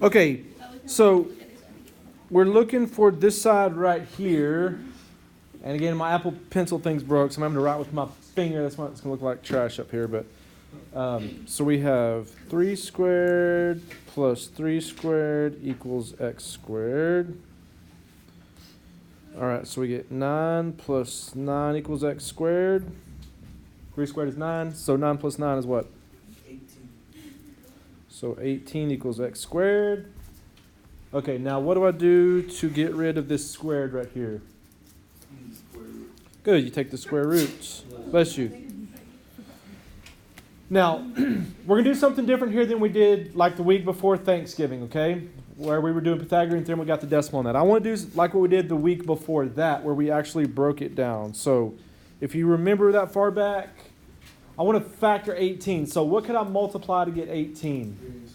Okay, so we're looking for this side right here. And again, my Apple Pencil thing's broke, so I'm having to write with my finger. That's why it's going to look like trash up here. But so we have 3 squared plus 3 squared equals x squared. All right, so we get 9 plus 9 equals x squared. 3 squared is 9, so 9 plus 9 is what? 18. So 18 equals x squared. Okay, now what do I do to get rid of this squared right here? Square root. Good, you take the square roots. Bless you. Now, we're going to do something different here than we did like the week before Thanksgiving, okay? Where we were doing Pythagorean theorem, we got the decimal on that. I want to do like what we did the week before that, where we actually broke it down. So, if you remember that far back, I want to factor 18. So, what could I multiply to get 18?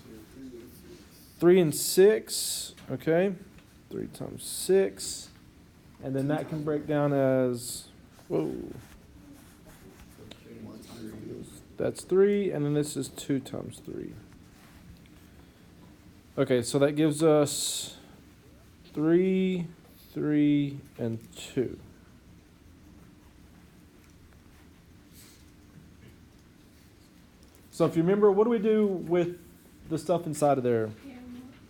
3 and 6, okay? 3 times 6. And then that can break down as, whoa. That's 3, and then this is 2 times 3. Okay, so that gives us 3, 3, and 2. So if you remember, what do we do with the stuff inside of there?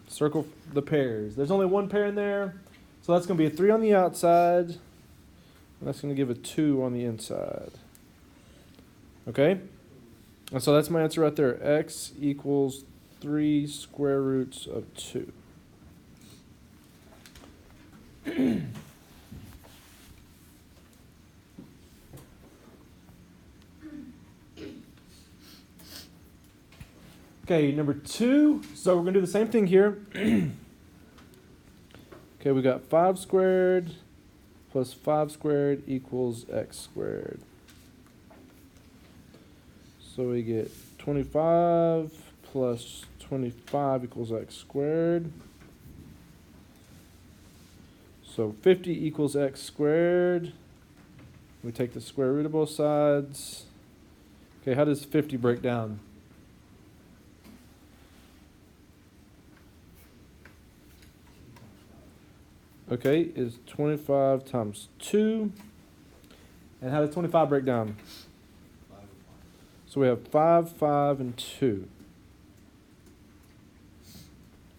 Circle the pairs. There's only one pair in there, so that's going to be a 3 on the outside, and that's going to give a 2 on the inside. Okay? And so that's my answer right there. X equals 3 square roots of 2. Okay, number 2. So we're going to do the same thing here. Okay, we got 5 squared plus 5 squared equals x squared. So we get 25 plus 25 equals x squared. So 50 equals x squared. We take the square root of both sides. Okay, how does 50 break down? Okay, is 25 times 2. And how does 25 break down? So we have 5, 5, and 2.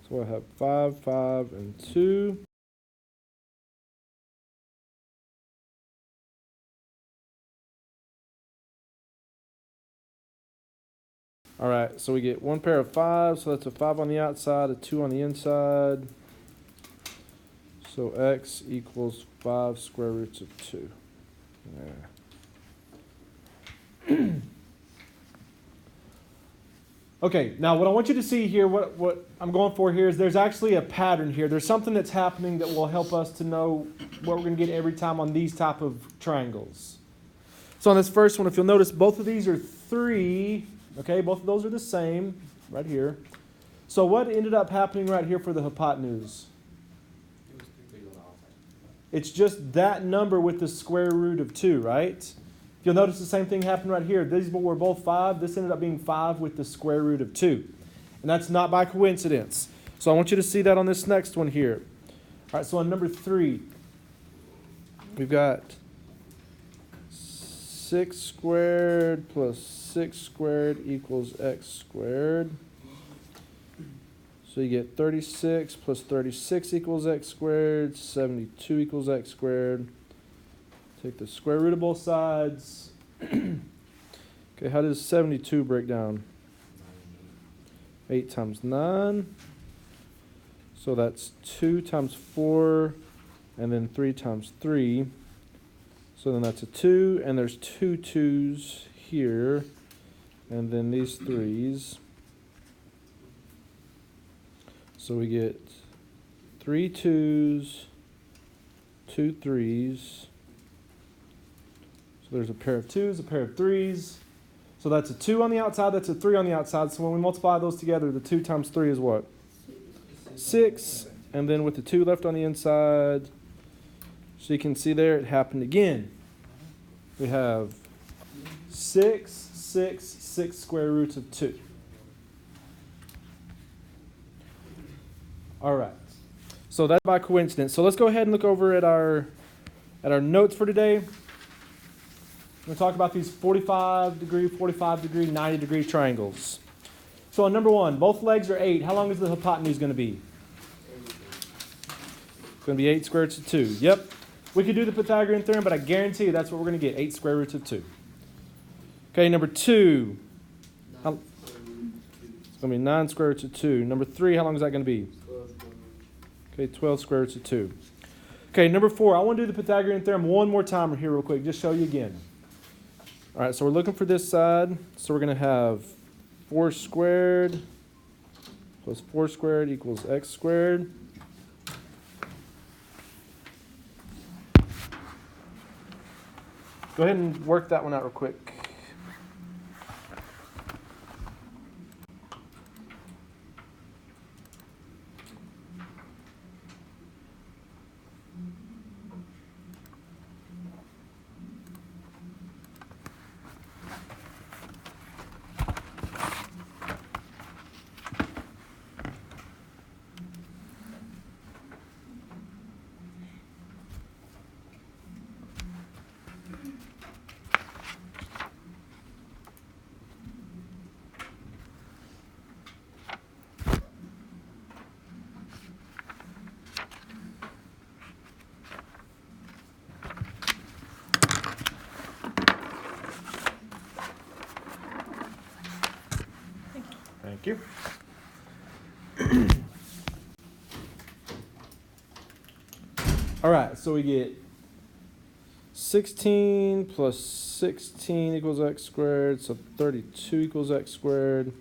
So I have 5, 5, and 2. All right, so we get one pair of 5, so that's a 5 on the outside, a 2 on the inside. So x equals 5 square roots of 2. There. Okay, now what I want you to see here, what I'm going for here is there's actually a pattern here. There's something that's happening that will help us to know what we're going to get every time on these type of triangles. So on this first one, if you'll notice, both of these are 3. Okay, both of those are the same right here. So what ended up happening right here for the hypotenuse? It's just that number with the square root of 2, right? You'll notice the same thing happened right here. These were both 5. This ended up being 5 with the square root of 2. And that's not by coincidence. So I want you to see that on this next one here. All right, so on number 3, we've got 6 squared plus 6 squared equals x squared. So you get 36 plus 36 equals x squared, 72 equals x squared. Take the square root of both sides. Okay, how does 72 break down? 8 times 9. So that's 2 times 4, and then 3 times 3. So then that's a 2, and there's 2 2s here, and then these 3s. So we get 3 2s, 2 3s. So there's a pair of 2s, a pair of 3s. So that's a 2 on the outside, that's a 3 on the outside. So when we multiply those together, the 2 times 3 is what? 6. And then with the 2 left on the inside, so you can see there it happened again. We have 6, 6, 6 square roots of 2. All right. So that's by coincidence. So let's go ahead and look over at our notes for today. We're going to talk about these 45 degree, 90 degree triangles. So on number 1, both legs are 8. How long is the hypotenuse going to be? It's going to be 8 square roots of 2. Yep. We could do the Pythagorean theorem, but I guarantee you that's what we're going to get, 8 square roots of 2. Okay, number 2. It's going to be 9 square roots of 2. Number 3, how long is that going to be? 12. Okay, 12 square roots of 2. Okay, number 4, I want to do the Pythagorean theorem one more time here real quick, just show you again. All right, so we're looking for this side. So we're going to have 4 squared plus 4 squared equals x squared. Go ahead and work that one out real quick. Thank you. All right, so we get 16 plus 16 equals x squared, so 32 equals x squared.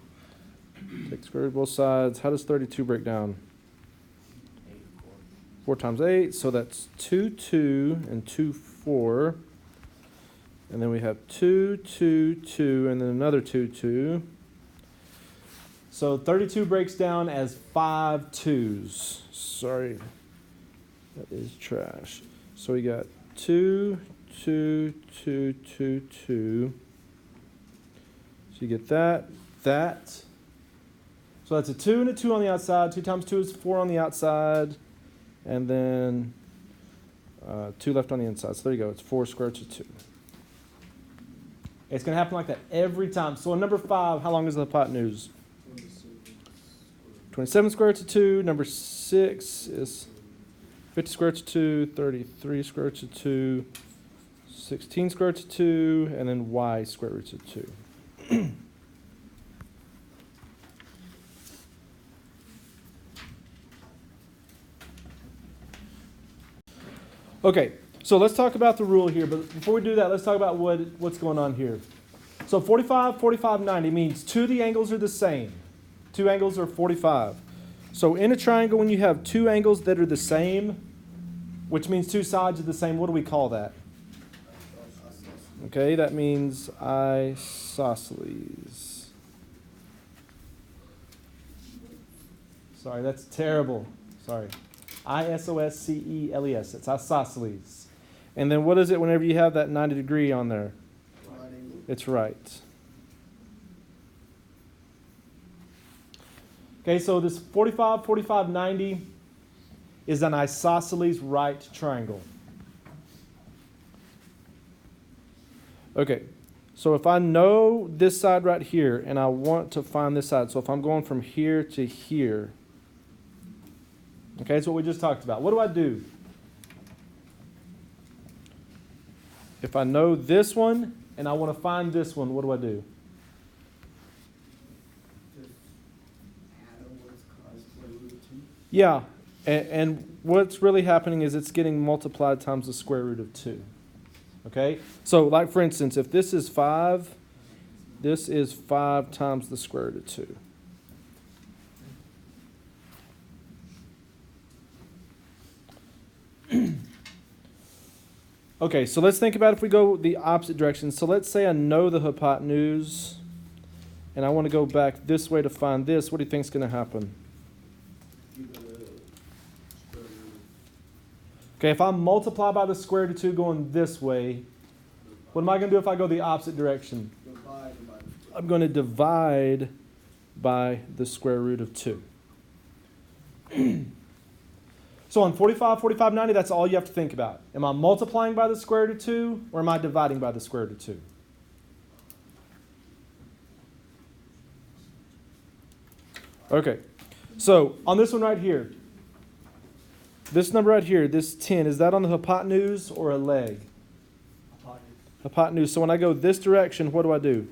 Take square root of both sides. How does 32 break down? 4 times 8, so that's 2, 2, and 2, 4. And then we have 2, 2, 2, and then another 2, 2. So 32 breaks down as 5 2s. Sorry, that is trash. So we got 2, 2, 2, 2, 2. So you get that. So that's a 2 and a 2 on the outside. 2 times 2 is 4 on the outside. And then 2 left on the inside. So there you go. It's 4 square roots of 2. It's going to happen like that every time. So on number 5, how long is the hypotenuse? 27 square roots of 2. Number 6 is 50 square roots of 2, 33 square roots of 2, 16 square roots of 2, and then y square roots of 2. Okay, so let's talk about the rule here. But before we do that, let's talk about what's going on here. So 45, 45, 90 means 2 of the angles are the same. 2 angles are 45. So in a triangle, when you have 2 angles that are the same, which means 2 sides are the same, what do we call that? Okay, that means isosceles. Sorry, that's terrible. Sorry. isosceles. It's isosceles. And then what is it whenever you have that 90 degree on there? It's right. Okay, so this 45, 45, 90 is an isosceles right triangle. Okay, so if I know this side right here and I want to find this side, so if I'm going from here to here, okay, that's what we just talked about. What do I do? If I know this one and I want to find this one, what do I do? Yeah, and what's really happening is it's getting multiplied times the square root of 2. Okay? So, like for instance, if this is 5, this is 5 times the square root of 2. Okay, so let's think about if we go the opposite direction. So let's say I know the hypotenuse, and I want to go back this way to find this. What do you think is going to happen? Okay, if I multiply by the square root of 2 going this way, what am I going to do if I go the opposite direction? I'm going to divide by the square root of 2. So on 45, 45, 90, that's all you have to think about. Am I multiplying by the square root of 2 or am I dividing by the square root of 2? Okay, so on this one right here, this number right here, this 10, is that on the hypotenuse or a leg? Hypotenuse. So when I go this direction, what do?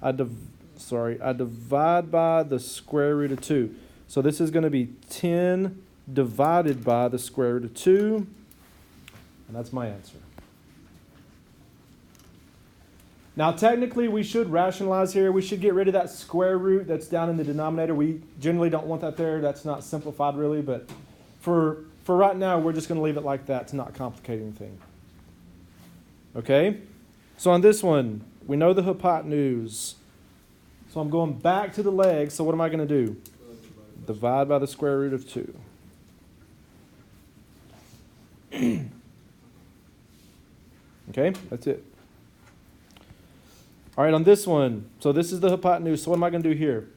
I divide by the square root of 2. So this is going to be 10 divided by the square root of 2, and that's my answer. Now, technically, we should rationalize here. We should get rid of that square root that's down in the denominator. We generally don't want that there. That's not simplified, really. But for right now, we're just going to leave it like that to not complicate anything. Okay? So on this one, we know the hypotenuse. So I'm going back to the leg. So what am I going to do? Divide by the square root of 2. Okay? That's it. All right, on this one, so this is the hypotenuse. So what am I going to do here?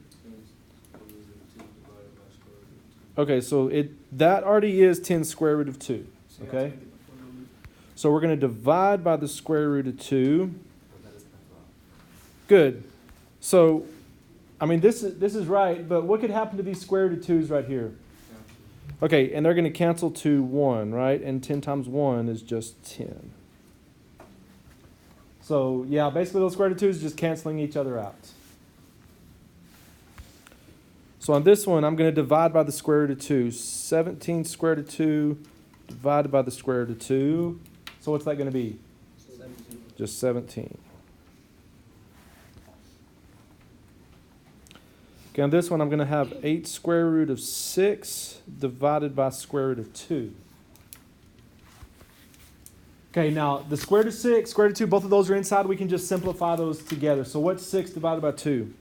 Okay, so that already is 10 square root of 2. Okay? So we're going to divide by the square root of 2. Good. So, I mean, this is right, but what could happen to these square root of 2's right here? Okay, and they're going to cancel to 1, right? And 10 times 1 is just 10. So, yeah, basically those square root of 2's just canceling each other out. So on this one, I'm going to divide by the square root of 2. 17 square root of 2 divided by the square root of 2. So what's that going to be? 17. Just 17. Okay, on this one, I'm going to have 8 square root of 6 divided by square root of 2. Okay, now the square root of 6, square root of 2, both of those are inside. We can just simplify those together. So what's 6 divided by 2?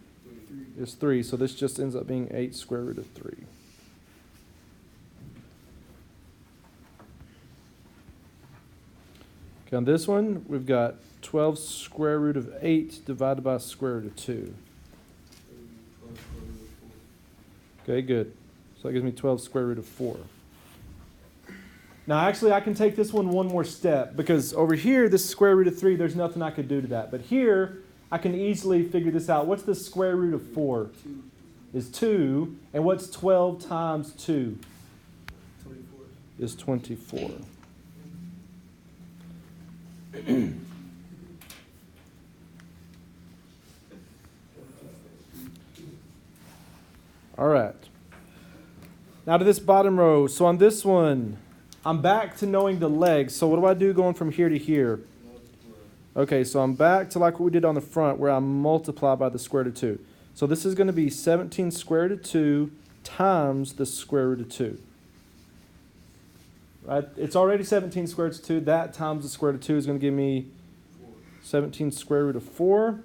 It's 3. So this just ends up being 8 square root of 3. Okay, on this one, we've got 12 square root of 8 divided by square root of 2. Okay, good. So that gives me 12 square root of 4. Now, actually, I can take this one more step because over here, this square root of 3, there's nothing I could do to that. But here, I can easily figure this out. What's the square root of 4? Is 2. And what's 12 times 2? 24. Is 24. All right. Now to this bottom row. So on this one, I'm back to knowing the legs. So what do I do going from here to here? Okay, so I'm back to like what we did on the front where I multiply by the square root of 2. So this is going to be 17 square root of 2 times the square root of 2. Right? It's already 17 square root of 2. That times the square root of 2 is going to give me 17 square root of 4.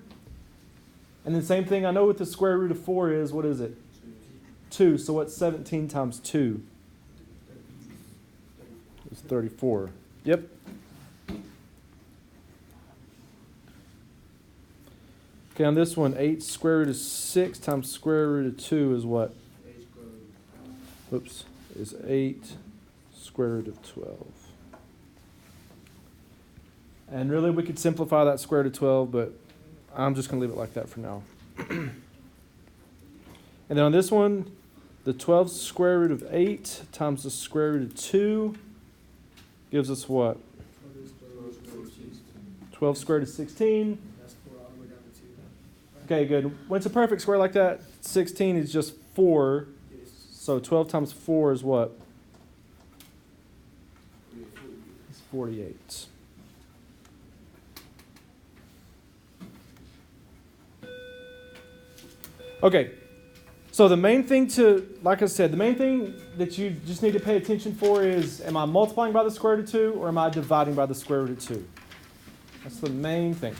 And then same thing, I know what the square root of 4 is. What is it? 2. So what's 17 times 2? It's 34. Yep. Okay, on this one, 8 square root of 6 times square root of 2 is what? Oops. Is 8 square root of 12. And really, we could simplify that square root of 12, but I'm just going to leave it like that for now. And then on this one, the 12 square root of 8 times the square root of 2 gives us what? 12 square root of 16. Okay, good. When it's a perfect square like that, 16 is just 4. So 12 times 4 is what? It's 48. Okay. So the main thing like I said, the main thing that you just need to pay attention for is, am I multiplying by the square root of 2 or am I dividing by the square root of 2? That's the main thing.